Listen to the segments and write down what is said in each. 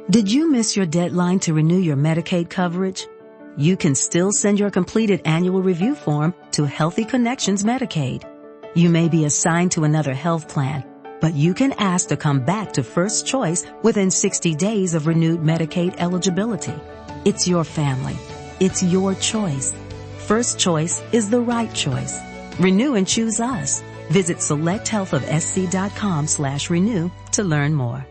Did you miss your deadline to renew your Medicaid coverage? You can still send your completed annual review form to Healthy Connections Medicaid. You may be assigned to another health plan, but you can ask to come back to First Choice within 60 days of renewed Medicaid eligibility. It's your family. It's your choice. First Choice is the right choice. Renew and choose us. Visit selecthealthofsc.com/renew to learn more.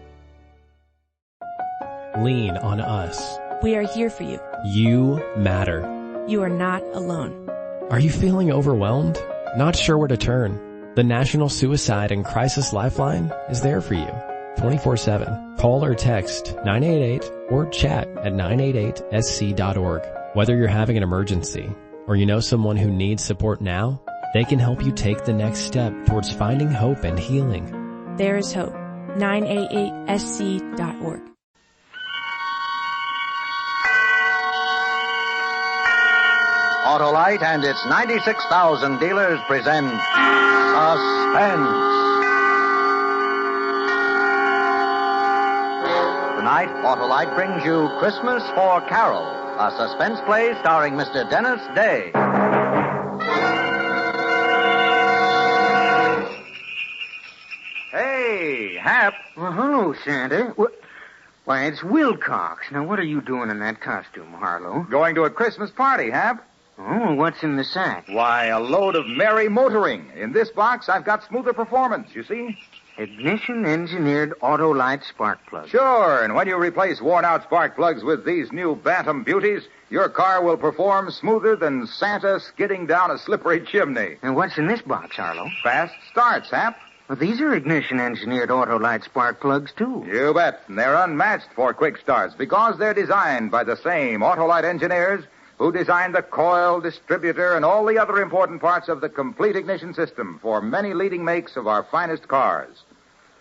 Lean on us. We are here for you. You matter. You are not alone. Are you feeling overwhelmed? Not sure where to turn? The National Suicide and Crisis Lifeline is there for you 24/7. Call or text 988 or chat at 988sc.org. Whether you're having an emergency or you know someone who needs support now, they can help you take the next step towards finding hope and healing. There is hope. 988sc.org. Autolite and its 96,000 dealers present Suspense. Tonight, Autolite brings you Christmas for Carole, a suspense play starring Mr. Dennis Day. Hey, Hap. Well, hello, Santa. Why, it's Wilcox. Now, what are you doing in that costume, Harlow? Going to a Christmas party, Hap. Oh, what's in the sack? Why, a load of merry motoring. In this box, I've got smoother performance, you see? Ignition-engineered Autolite spark plugs. Sure, and when you replace worn-out spark plugs with these new Bantam beauties, your car will perform smoother than Santa skidding down a slippery chimney. And what's in this box, Harlow? Fast starts, Hap. Well, these are ignition-engineered Autolite spark plugs, too. You bet. And they're unmatched for quick starts because they're designed by the same Autolite engineers who designed the coil, distributor, and all the other important parts of the complete ignition system for many leading makes of our finest cars.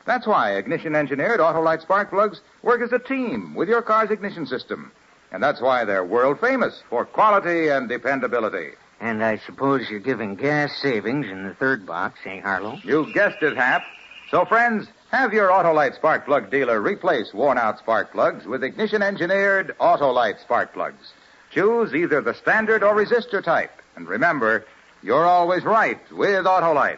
That's why ignition-engineered Autolite spark plugs work as a team with your car's ignition system. And that's why they're world famous for quality and dependability. And I suppose you're giving gas savings in the third box, eh, Harlow? You guessed it, Hap. So, friends, have your Autolite spark plug dealer replace worn-out spark plugs with ignition-engineered Autolite spark plugs. Choose either the standard or resistor type. And remember, you're always right with Autolite.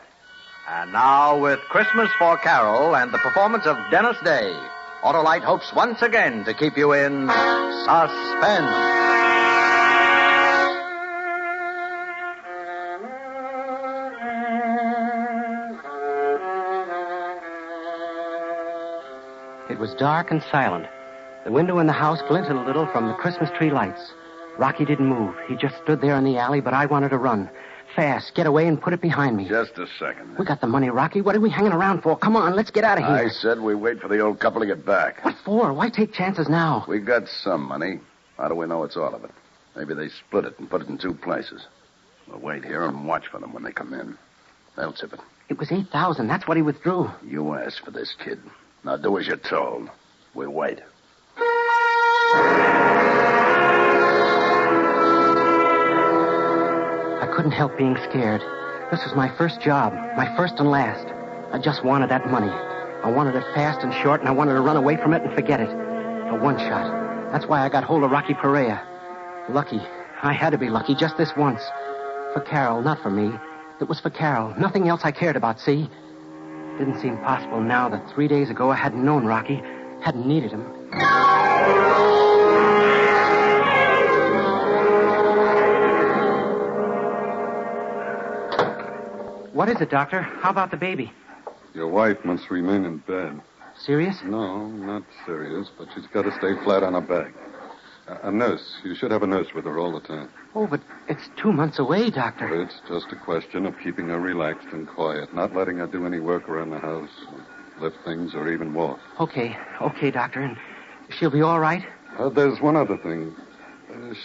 And now, with Christmas for Carole and the performance of Dennis Day, Autolite hopes once again to keep you in suspense. It was dark and silent. The window in the house glinted a little from the Christmas tree lights. Rocky didn't move. He just stood there in the alley, but I wanted to run. Fast, get away and put it behind me. Just a second. We got the money, Rocky. What are we hanging around for? Come on, let's get out of here. I said we wait for the old couple to get back. What for? Why take chances now? We got some money. How do we know it's all of it? Maybe they split it and put it in two places. We'll wait here and watch for them when they come in. They'll tip it. It was $8,000. That's what he withdrew. You asked for this, kid. Now do as you're told. We'll wait. I couldn't help being scared. This was my first job, my first and last. I just wanted that money. I wanted it fast and short, and I wanted to run away from it and forget it. A one shot. That's why I got hold of Rocky Perea. Lucky. I had to be lucky just this once. For Carole, not for me. It was for Carole. Nothing else I cared about, see? Didn't seem possible now that 3 days ago I hadn't known Rocky, hadn't needed him. What is it, Doctor? How about the baby? Your wife must remain in bed. Serious? No, not serious, but she's got to stay flat on her back. A nurse. You should have a nurse with her all the time. Oh, but it's 2 months away, Doctor. It's just a question of keeping her relaxed and quiet, not letting her do any work around the house, lift things, or even walk. Okay, Doctor. And she'll be all right? There's one other thing.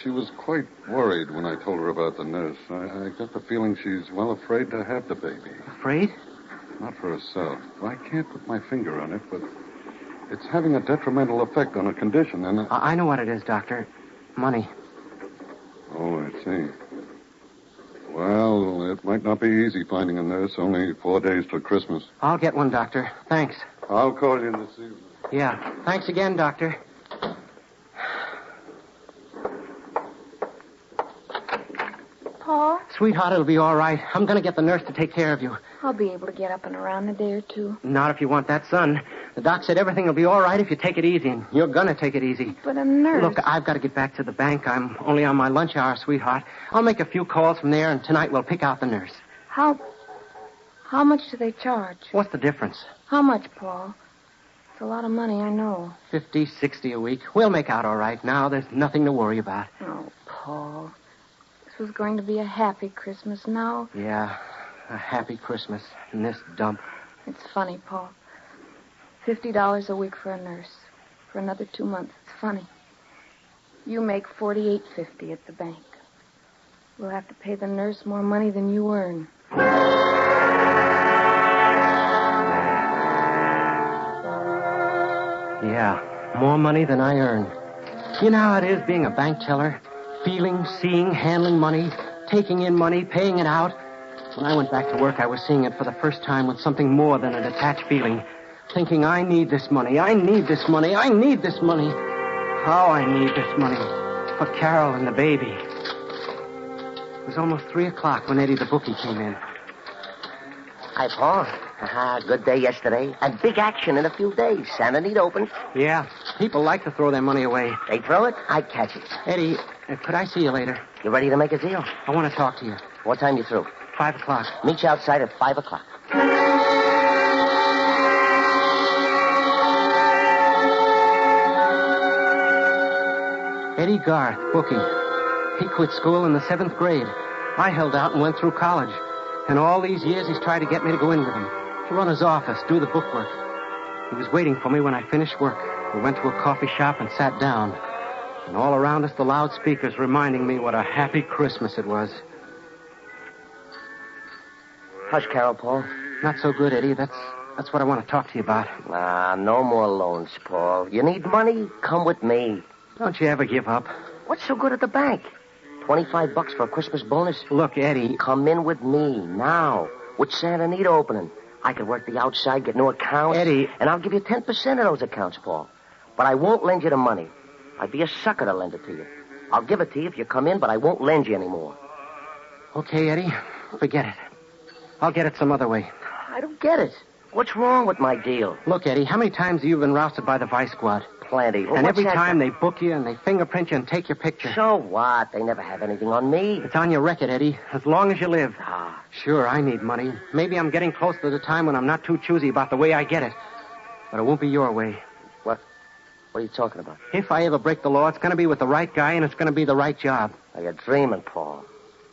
She was quite worried when I told her about the nurse. I got the feeling she's well afraid to have the baby. Afraid? Not for herself. I can't put my finger on it, but it's having a detrimental effect on her condition, and... I know what it is, Doctor. Money. Oh, I see. Well, it might not be easy finding a nurse. Only 4 days till Christmas. I'll get one, Doctor. Thanks. I'll call you this evening. Yeah. Thanks again, Doctor. Sweetheart, it'll be all right. I'm going to get the nurse to take care of you. I'll be able to get up and around in a day or two. Not if you want that, son. The doc said everything will be all right if you take it easy, and you're going to take it easy. But a nurse... Look, I've got to get back to the bank. I'm only on my lunch hour, sweetheart. I'll make a few calls from there, and tonight we'll pick out the nurse. How much do they charge? What's the difference? How much, Paul? It's a lot of money, I know. 50, 60 a week. We'll make out all right now. There's nothing to worry about. Oh, Paul. This was going to be a happy Christmas now. Yeah, a happy Christmas in this dump. It's funny, Paul. $50 a week for a nurse. For another 2 months. It's funny. You make $48.50 at the bank. We'll have to pay the nurse more money than you earn. Yeah, more money than I earn. You know how it is being a bank teller? Feeling, seeing, handling money, taking in money, paying it out. When I went back to work, I was seeing it for the first time with something more than a detached feeling. Thinking, I need this money, I need this money, I need this money. How I need this money. For Carole and the baby. It was almost 3 o'clock when Eddie the bookie came in. Hi, Paul. Good day yesterday. And big action in a few days. Santa Anita opens. Yeah, people like to throw their money away. They throw it, I catch it. Eddie, could I see you later? You ready to make a deal? I want to talk to you. What time you through? 5 o'clock. Meet you outside at 5 o'clock. Eddie Garth, bookie. He quit school in the 7th grade. I held out and went through college. And all these years he's tried to get me to go in with him. To run his office, do the bookwork. He was waiting for me when I finished work. We went to a coffee shop and sat down. And all around us, the loudspeakers reminding me what a happy Christmas it was. Hush, Carole, Paul. Not so good, Eddie. That's what I want to talk to you about. No more loans, Paul. You need money? Come with me. Don't you ever give up. What's so good at the bank? $25 for a Christmas bonus? Look, Eddie. Come in with me now. With Santa Anita opening. I could work the outside, get new accounts. Eddie. And I'll give you 10% of those accounts, Paul. But I won't lend you the money. I'd be a sucker to lend it to you. I'll give it to you if you come in, but I won't lend you anymore. Okay, Eddie. Forget it. I'll get it some other way. I don't get it. What's wrong with my deal? Look, Eddie, how many times have you been rousted by the vice squad? Plenty. Well, and every time they book you and they fingerprint you and take your picture. So what? They never have anything on me. It's on your record, Eddie, as long as you live. Ah. Sure, I need money. Maybe I'm getting close to the time when I'm not too choosy about the way I get it. But it won't be your way. What are you talking about? If I ever break the law, it's going to be with the right guy and it's going to be the right job. Now, you're dreaming, Paul.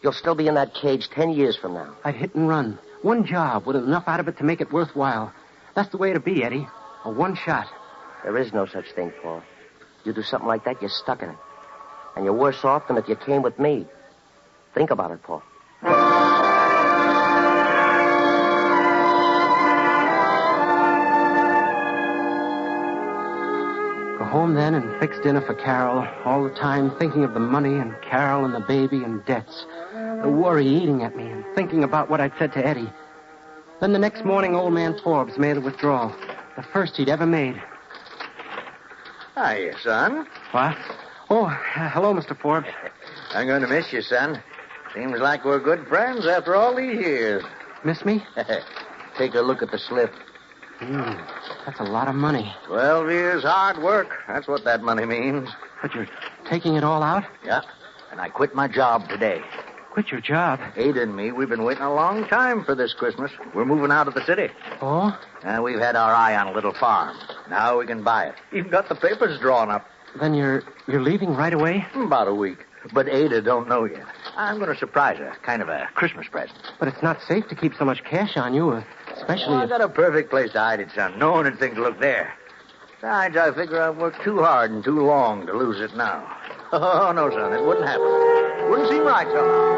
You'll still be in that cage 10 years from now. I'd hit and run. One job with enough out of it to make it worthwhile. That's the way to be, Eddie. A one shot. There is no such thing, Paul. You do something like that, you're stuck in it. And you're worse off than if you came with me. Think about it, Paul. Go home then and fix dinner for Carole, all the time thinking of the money and Carole and the baby and debts. The worry eating at me and thinking about what I'd said to Eddie. Then the next morning, old man Forbes made a withdrawal. The first he'd ever made. Hiya, son. What? Oh, hello, Mr. Forbes. I'm going to miss you, son. Seems like we're good friends after all these years. Miss me? Take a look at the slip. That's a lot of money. 12 years hard work. That's what that money means. But you're taking it all out? Yeah. And I quit my job today. Quit your job? Ada and me, we've been waiting a long time for this Christmas. We're moving out of the city. Oh? And we've had our eye on a little farm. Now we can buy it. Even got the papers drawn up. Then you're leaving right away? About a week. But Ada don't know yet. I'm going to surprise her. Kind of a Christmas present. But it's not safe to keep so much cash on you, especially I got a perfect place to hide it, son. No one would think to look there. Besides, I figure I've worked too hard and too long to lose it now. Oh, no, son. It wouldn't happen. It wouldn't seem right somehow.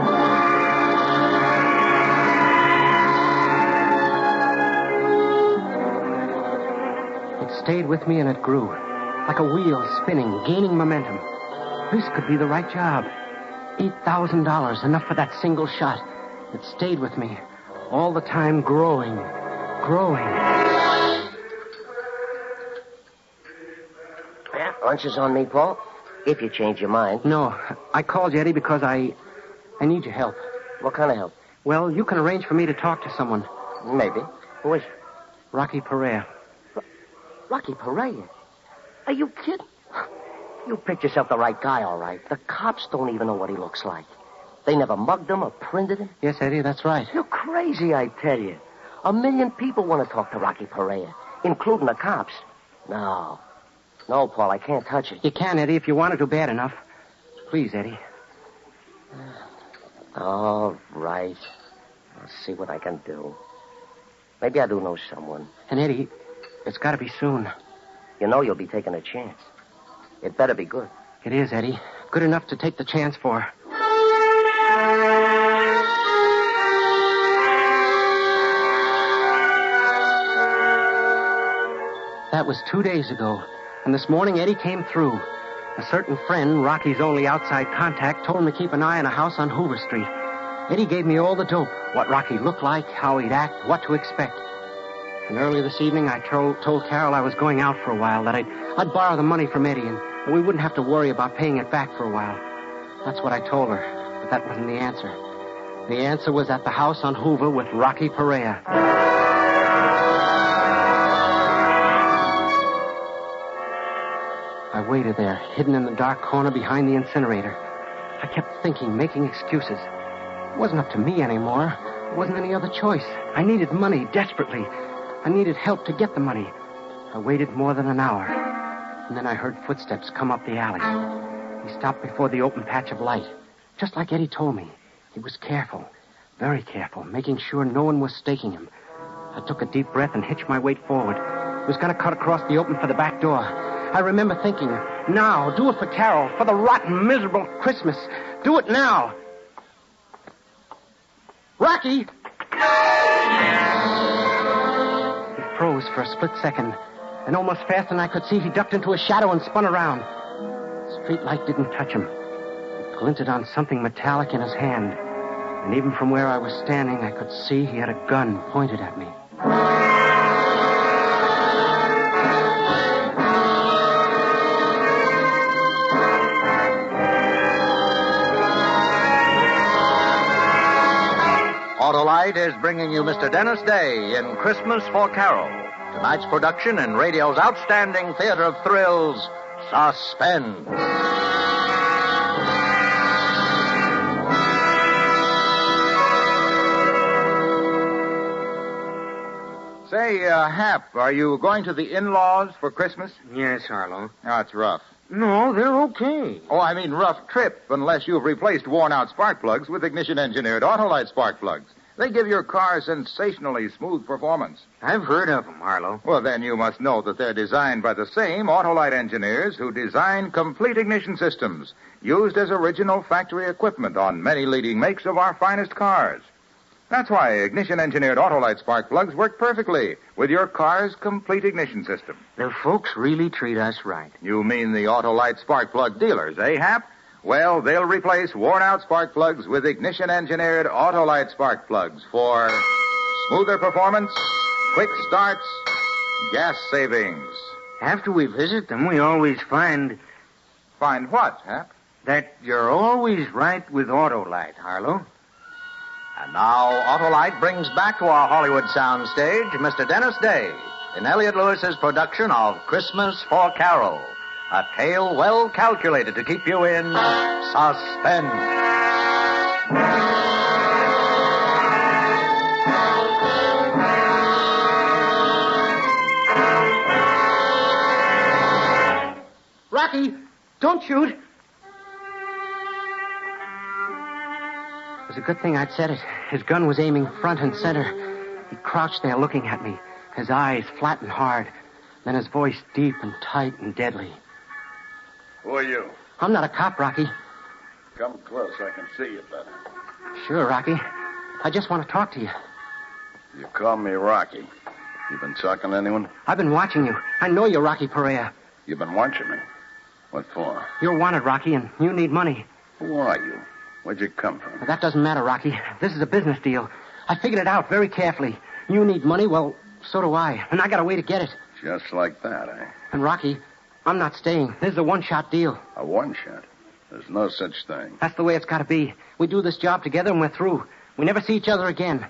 It stayed with me and it grew. Like a wheel spinning, gaining momentum. This could be the right job. $8,000, enough for that single shot. It stayed with me. All the time growing. Yeah, lunch is on me, Paul. If you change your mind. No, I called you, Eddie, because I need your help. What kind of help? Well, you can arrange for me to talk to someone. Maybe. Who is it? Rocky Perea. Rocky Perea? Are you kidding? You picked yourself the right guy, all right. The cops don't even know what he looks like. They never mugged him or printed him. Yes, Eddie, that's right. You're crazy, I tell you. 1 million people want to talk to Rocky Perea, including the cops. No, Paul, I can't touch it. You can, Eddie, if you want to bad enough. Please, Eddie. All right. I'll see what I can do. Maybe I do know someone. And, Eddie, it's got to be soon. You know you'll be taking a chance. It better be good. It is, Eddie. Good enough to take the chance for. That was 2 days ago, and this morning Eddie came through. A certain friend, Rocky's only outside contact, told him to keep an eye on a house on Hoover Street. Eddie gave me all the dope, what Rocky looked like, how he'd act, what to expect. And early this evening, I told Carole I was going out for a while, that I'd borrow the money from Eddie, and we wouldn't have to worry about paying it back for a while. That's what I told her, but that wasn't the answer. The answer was at the house on Hoover with Rocky Perea. I waited there, hidden in the dark corner behind the incinerator. I kept thinking, making excuses. It wasn't up to me anymore. There wasn't any other choice. I needed money desperately. I needed help to get the money. I waited more than an hour. And then I heard footsteps come up the alley. He stopped before the open patch of light. Just like Eddie told me. He was careful, very careful, making sure no one was staking him. I took a deep breath and hitched my weight forward. He was going to cut across the open for the back door. I remember thinking, now, do it for Carole, for the rotten, miserable Christmas. Do it now. Rocky! He froze for a split second, and almost faster than I could see, he ducked into a shadow and spun around. The street light didn't touch him. It glinted on something metallic in his hand, and even from where I was standing, I could see he had a gun pointed at me. Autolite is bringing you Mr. Dennis Day in Christmas for Carole. Tonight's production in radio's outstanding theater of thrills, Suspense. Say, Hap, are you going to the in-laws for Christmas? Yes, Harlow. Oh, it's rough. No, they're okay. Oh, I mean rough trip, unless you've replaced worn-out spark plugs with ignition-engineered Autolite spark plugs. They give your car sensationally smooth performance. I've heard of them, Harlow. Well, then you must know that they're designed by the same Autolite engineers who design complete ignition systems, used as original factory equipment on many leading makes of our finest cars. That's why ignition-engineered Autolite spark plugs work perfectly with your car's complete ignition system. The folks really treat us right. You mean the Autolite spark plug dealers, eh, Hap? Well, they'll replace worn-out spark plugs with ignition-engineered Autolite spark plugs for smoother performance, quick starts, gas savings. After we visit them, we always find... Find what, Hap? That you're always right with Autolite, Harlow. And now, Autolite brings back to our Hollywood soundstage Mr. Dennis Day in Elliot Lewis's production of Christmas for Carole, a tale well calculated to keep you in suspense. Rocky, don't shoot. It was a good thing I'd said it. His gun was aiming front and center. He crouched there looking at me, his eyes flat and hard, then his voice deep and tight and deadly. Who are you? I'm not a cop, Rocky. Come close so I can see you better. Sure, Rocky. I just want to talk to you. You call me Rocky. You been talking to anyone? I've been watching you. I know you're Rocky Perea. You've been watching me? What for? You're wanted, Rocky, and you need money. Who are you? Where'd you come from? Well, that doesn't matter, Rocky. This is a business deal. I figured it out very carefully. You need money, well, so do I. And I got a way to get it. Just like that, eh? And, Rocky, I'm not staying. This is a one-shot deal. A one-shot? There's no such thing. That's the way it's got to be. We do this job together and we're through. We never see each other again.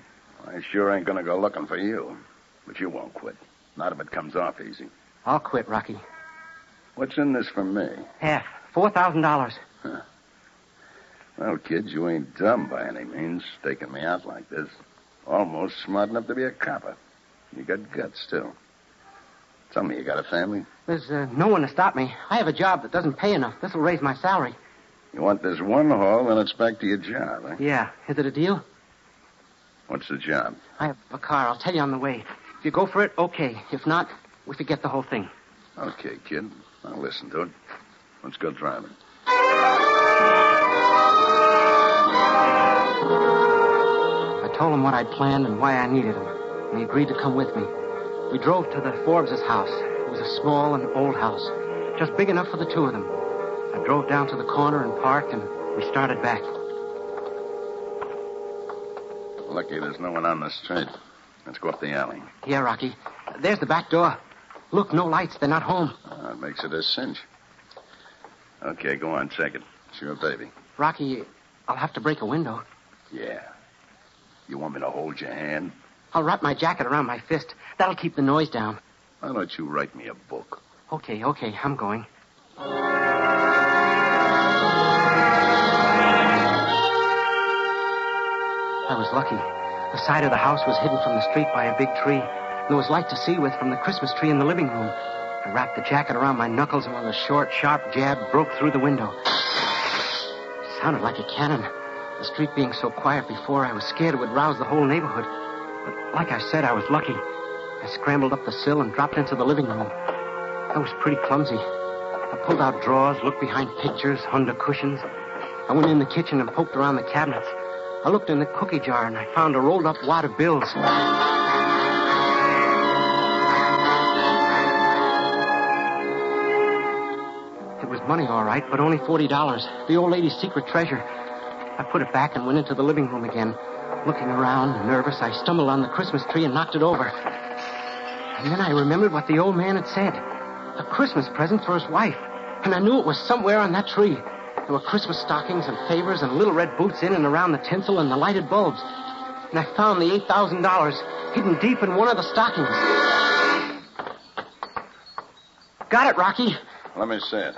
I sure ain't gonna go looking for you. But you won't quit. Not if it comes off easy. I'll quit, Rocky. What's in this for me? Half. $4,000. Huh. Well, kid, you ain't dumb by any means, staking me out like this. Almost smart enough to be a copper. You got guts, too. Tell me, you got a family? There's no one to stop me. I have a job that doesn't pay enough. This will raise my salary. You want this one haul, then it's back to your job, eh? Yeah. Is it a deal? What's the job? I have a car. I'll tell you on the way. If you go for it, okay. If not, we forget the whole thing. Okay, kid. I'll listen to it. Let's go driving. I told him what I'd planned and why I needed him, and he agreed to come with me. We drove to the Forbes' house. It was a small and old house, just big enough for the two of them. I drove down to the corner and parked, and we started back. Lucky there's no one on the street. Let's go up the alley. Yeah, Rocky. There's the back door. Look, no lights. They're not home. That makes it a cinch. Okay, go on, check it. It's your baby. Rocky, I'll have to break a window. Yeah. You want me to hold your hand? I'll wrap my jacket around my fist. That'll keep the noise down. Why don't you write me a book? Okay, I'm going. I was lucky. The side of the house was hidden from the street by a big tree. And there was light to see with from the Christmas tree in the living room. I wrapped the jacket around my knuckles, and with a short, sharp jab, broke through the window. It sounded like a cannon. The street being so quiet before, I was scared it would rouse the whole neighborhood. But like I said, I was lucky. I scrambled up the sill and dropped into the living room. I was pretty clumsy. I pulled out drawers, looked behind pictures, under cushions. I went in the kitchen and poked around the cabinets. I looked in the cookie jar, and I found a rolled-up wad of bills. It was money, all right, but only $40. The old lady's secret treasure. I put it back and went into the living room again. Looking around, nervous, I stumbled on the Christmas tree and knocked it over. And then I remembered what the old man had said. A Christmas present for his wife. And I knew it was somewhere on that tree. There were Christmas stockings and favors and little red boots in and around the tinsel and the lighted bulbs. And I found the $8,000 hidden deep in one of the stockings. Got it, Rocky. Let me see it.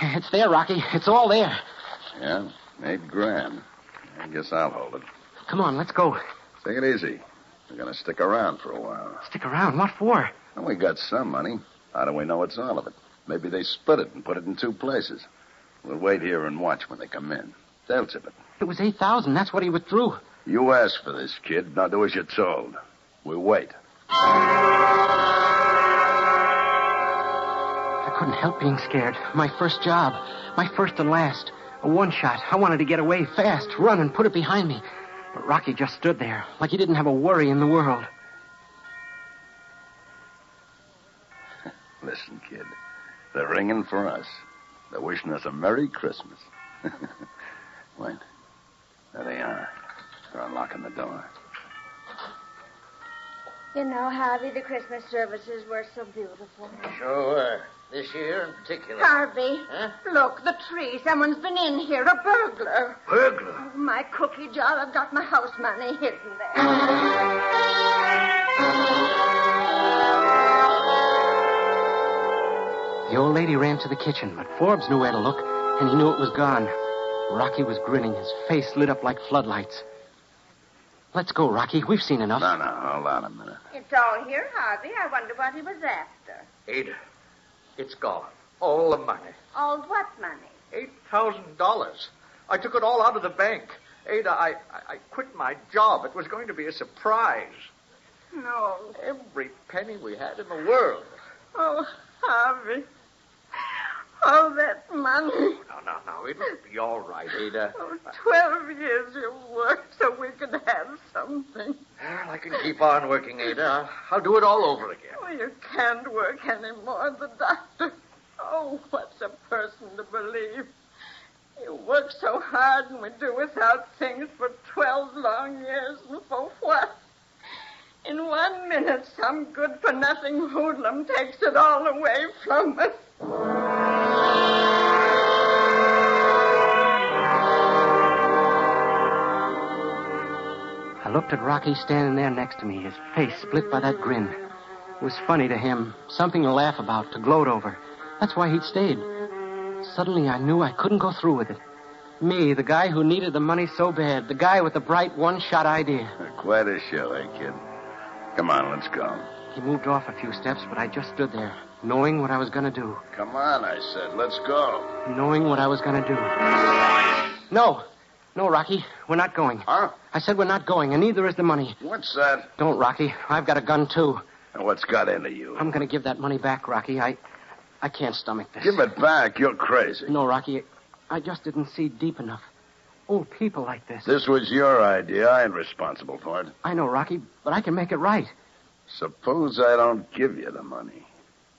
It's there, Rocky. It's all there. Yeah, $8,000. I guess I'll hold it. Come on, let's go. Take it easy. We're going to stick around for a while. Stick around? What for? Well, we got some money. How do we know it's all of it? Maybe they split it and put it in two places. We'll wait here and watch when they come in. They'll tip it. It was $8,000. That's what he withdrew. You asked for this, kid. Now do as you're told. We'll wait. I couldn't help being scared. My first job. My first and last. A one-shot. I wanted to get away fast, run, and put it behind me. But Rocky just stood there, like he didn't have a worry in the world. Listen, kid. They're ringing for us. They're wishing us a Merry Christmas. Wait. There they are. They're unlocking the door. You know, Harvey, the Christmas services were so beautiful. Sure were. This year in particular. Harvey, Huh? look, the tree. Someone's been in here, a burglar. Burglar? Oh, my cookie jar. I've got my house money hidden there. The old lady ran to the kitchen, but Forbes knew where to look, and he knew it was gone. Rocky was grinning. His face lit up like floodlights. Let's go, Rocky. We've seen enough. No, hold on a minute. It's all here, Harvey. I wonder what he was after. Ada, it's gone. All the money. All what money? $8,000. I took it all out of the bank. Ada, I quit my job. It was going to be a surprise. No. Every penny we had in the world. Oh, Harvey. All that money. No. It'll be all right, Ada. Oh, 12 years you worked so we could have something. Well, I can keep on working, Ada. I'll do it all over again. Oh, you can't work anymore. The doctor. Oh, what's a person to believe? You work so hard and we do without things for 12 long years. And for what? In 1 minute, some good-for-nothing hoodlum takes it all away from us. looked at Rocky standing there next to me, his face split by that grin. It was funny to him, something to laugh about, to gloat over. That's why he'd stayed. Suddenly I knew I couldn't go through with it. Me, the guy who needed the money so bad, the guy with the bright one-shot idea. Quite a show, eh, kid? Come on, let's go. He moved off a few steps, but I just stood there, knowing what I was going to do. Come on, I said, let's go. Knowing what I was going to do. No, Rocky, we're not going. Huh? I said we're not going, and neither is the money. What's that? Don't, Rocky. I've got a gun, too. And what's got into you? I'm going to give that money back, Rocky. I can't stomach this. Give it back. You're crazy. No, Rocky. I just didn't see deep enough. Old people like this. This was your idea. I ain't responsible for it. I know, Rocky, but I can make it right. Suppose I don't give you the money.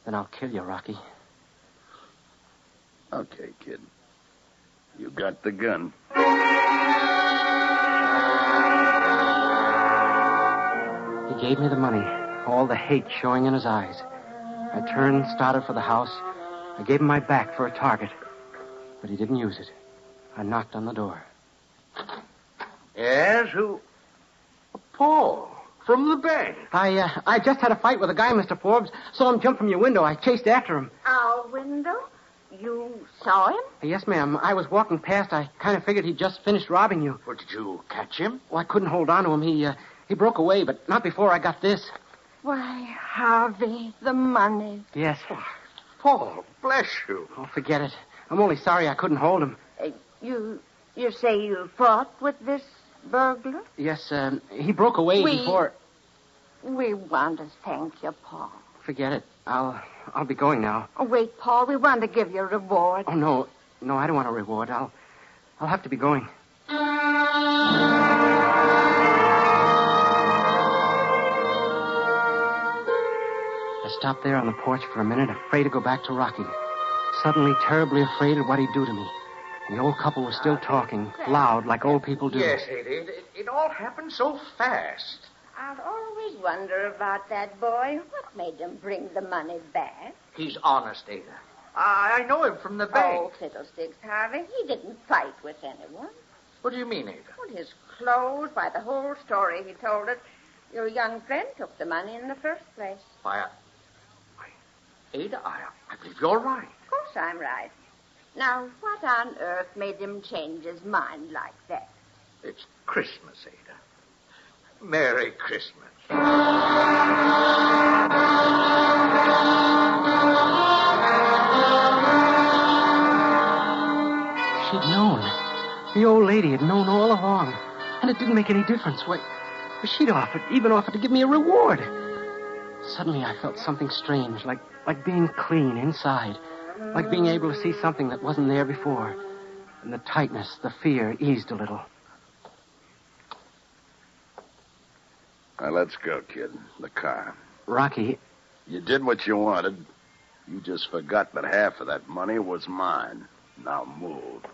Then I'll kill you, Rocky. Okay, kid. You got the gun. He gave me the money, all the hate showing in his eyes. I turned, started for the house. I gave him my back for a target, but he didn't use it. I knocked on the door. Yes, who? Paul, from the bank. I just had a fight with a guy, Mr. Forbes. Saw him jump from your window. I chased after him. Our window? You saw him? Yes, ma'am. I was walking past. I kind of figured he'd just finished robbing you. Well, did you catch him? Well, I couldn't hold on to him. He broke away, but not before I got this. Why, Harvey, the money. Yes. Oh, Paul, bless you. Oh, forget it. I'm only sorry I couldn't hold him. You say you fought with this burglar? Yes, he broke away before... We want to thank you, Paul. Forget it. I'll be going now. Oh, wait, Paul. We want to give you a reward. Oh, no. No, I don't want a reward. I'll have to be going. I stopped there on the porch for a minute, afraid to go back to Rocky. Suddenly terribly afraid of what he'd do to me. The old couple was still talking, loud, like old people do. Yes, it all happened so fast. I'll always wonder about that boy. What made him bring the money back? He's honest, Ada. I know him from the bank. Oh, fiddlesticks, Harvey. He didn't fight with anyone. What do you mean, Ada? Well, his clothes, by the whole story he told us, your young friend took the money in the first place. Why, Ada, I believe you're right. Of course I'm right. Now, what on earth made him change his mind like that? It's Christmas, Ada. Merry Christmas. She'd known. The old lady had known all along. And it didn't make any difference. Why, she'd even offered to give me a reward. Suddenly I felt something strange, like being clean inside. Like being able to see something that wasn't there before. And the tightness, the fear eased a little. Now, let's go, kid. The car. Rocky. You did what you wanted. You just forgot that half of that money was mine. Now move.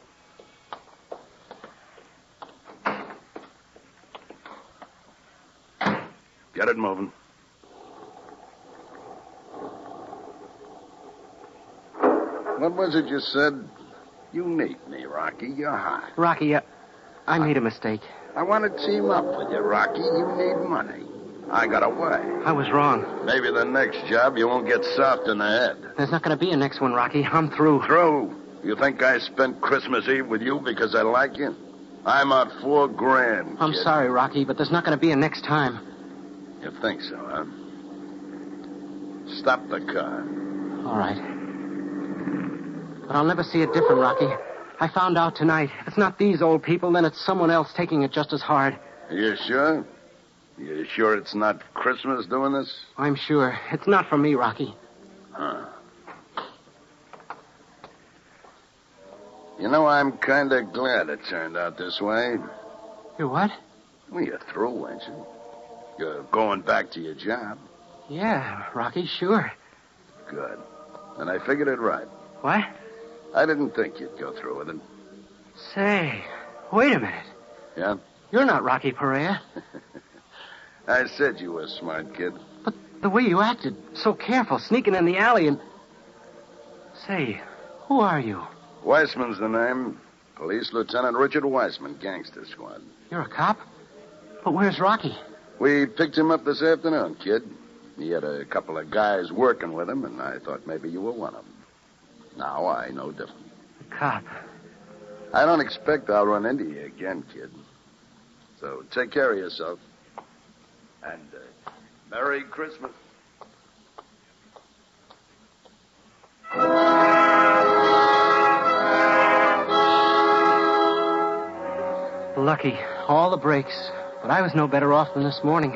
Get it moving. What was it you said? You need me, Rocky. You're hot. Rocky, I made a mistake. I want to team up with you, Rocky. You need money. I got away. I was wrong. Maybe the next job you won't get soft in the head. There's not going to be a next one, Rocky. I'm through. Through? You think I spent Christmas Eve with you because I like you? I'm out $4,000. I'm sorry, Rocky, but there's not going to be a next time. You think so, huh? Stop the car. All right. But I'll never see it different, Rocky. I found out tonight. If it's not these old people, then it's someone else taking it just as hard. Are you sure? You sure it's not Christmas doing this? I'm sure. It's not for me, Rocky. Huh. You know, I'm kind of glad it turned out this way. You what? Well, you're through, ain't you? You're going back to your job. Yeah, Rocky, sure. Good. And I figured it right. What? I didn't think you'd go through with it. Say, wait a minute. Yeah? You're not Rocky Perea. I said you were a smart kid. But the way you acted, so careful, sneaking in the alley and... Say, who are you? Weissman's the name. Police Lieutenant Richard Weissman, Gangster Squad. You're a cop? But where's Rocky? We picked him up this afternoon, kid. He had a couple of guys working with him, and I thought maybe you were one of them. Now I know different. The cop. I don't expect I'll run into you again, kid. So take care of yourself. And Merry Christmas. Lucky. All the breaks. But I was no better off than this morning.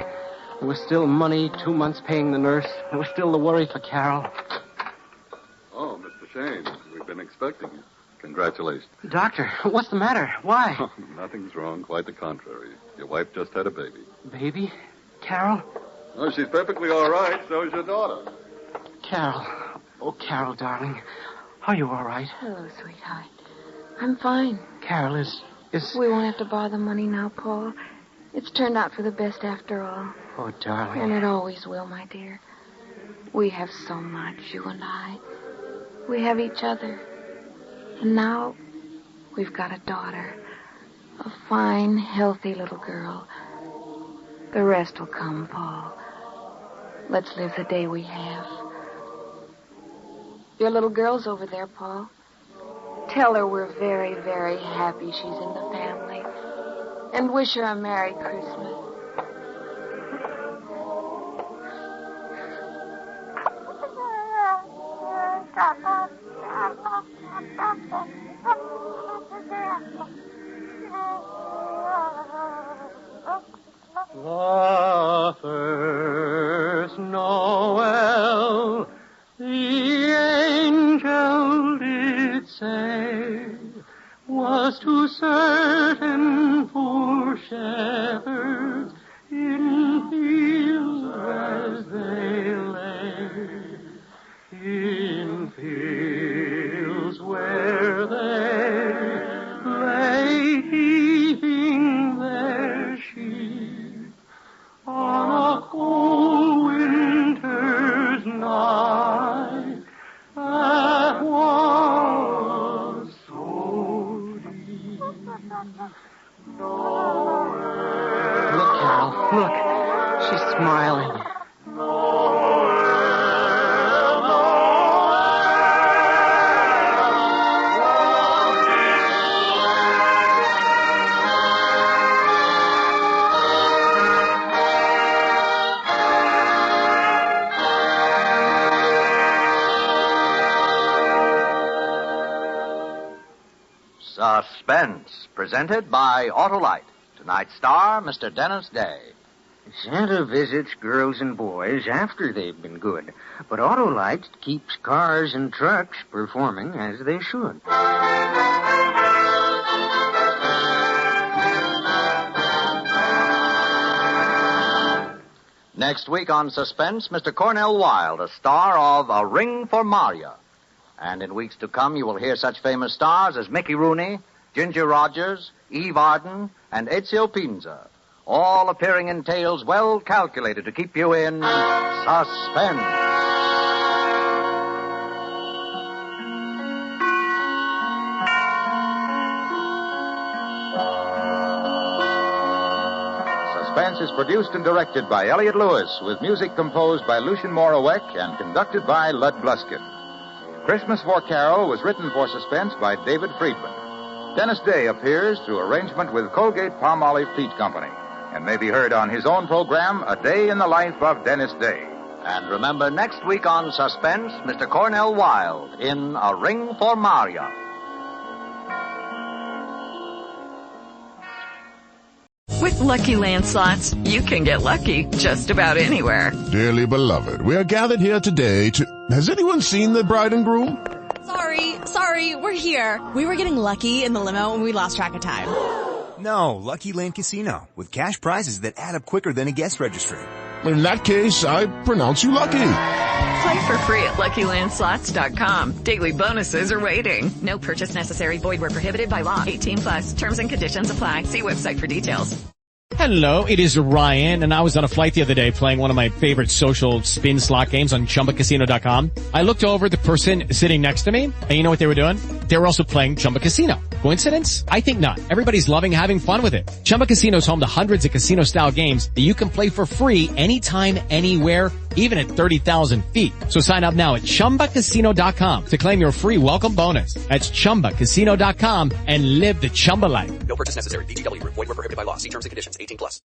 There was still money, 2 months paying the nurse. There was still the worry for Carole. Oh, Mr. Shane, we've been expecting you. Congratulations. Doctor, what's the matter? Why? Oh, nothing's wrong. Quite the contrary. Your wife just had a baby. Baby? Carole? Oh, she's perfectly all right. So is your daughter. Carole. Oh, Carole, darling. Are you all right? Hello, sweetheart. I'm fine. Carole, is... We won't have to borrow the money now, Paul. It's turned out for the best after all. Oh, darling. And it always will, my dear. We have so much, you and I. We have each other. And now we've got a daughter. A fine, healthy little girl. The rest will come, Paul. Let's live the day we have. Your little girl's over there, Paul. Tell her we're very, very happy she's in the family. And wish her a Merry Christmas. The first Noel, the angel did say, was to certain poor shepherds in fields as they lay, in fields where they lay heaving their sheep on a cold winter's night that was so deep. Look, Carole, look. She's smiling. Suspense, presented by Autolite. Tonight's star, Mr. Dennis Day. Santa visits girls and boys after they've been good, but Autolite keeps cars and trucks performing as they should. Next week on Suspense, Mr. Cornell Wilde, a star of A Ring for Maria. And in weeks to come, you will hear such famous stars as Mickey Rooney, Ginger Rogers, Eve Arden, and Ezio Pinza, all appearing in tales well calculated to keep you in suspense. Suspense is produced and directed by Elliott Lewis, with music composed by Lucien Moraweck and conducted by Lud Gluskin. Christmas for Carole was written for Suspense by David Friedman. Dennis Day appears through arrangement with Colgate-Palmolive Peach Company and may be heard on his own program, A Day in the Life of Dennis Day. And remember, next week on Suspense, Mr. Cornell Wilde in A Ring for Maria. With Lucky Land Slots, you can get lucky just about anywhere. Dearly beloved, we are gathered here today to... Has anyone seen the bride and groom? Sorry, we're here. We were getting lucky in the limo and we lost track of time. No, Lucky Land Casino, with cash prizes that add up quicker than a guest registry. In that case, I pronounce you lucky. Play for free at LuckyLandSlots.com. Daily bonuses are waiting. No purchase necessary. Void where prohibited by law. 18+. Terms and conditions apply. See website for details. Hello, it is Ryan, and I was on a flight the other day playing one of my favorite social spin slot games on ChumbaCasino.com. I looked over at the person sitting next to me, and you know what they were doing? They were also playing Chumba Casino. Coincidence? I think not. Everybody's loving having fun with it. Chumba Casino is home to hundreds of casino-style games that you can play for free anytime, anywhere, even at 30,000 feet. So sign up now at ChumbaCasino.com to claim your free welcome bonus. That's ChumbaCasino.com and live the Chumba life. No purchase necessary. VGW. Void where prohibited by law. See terms and conditions. 18+.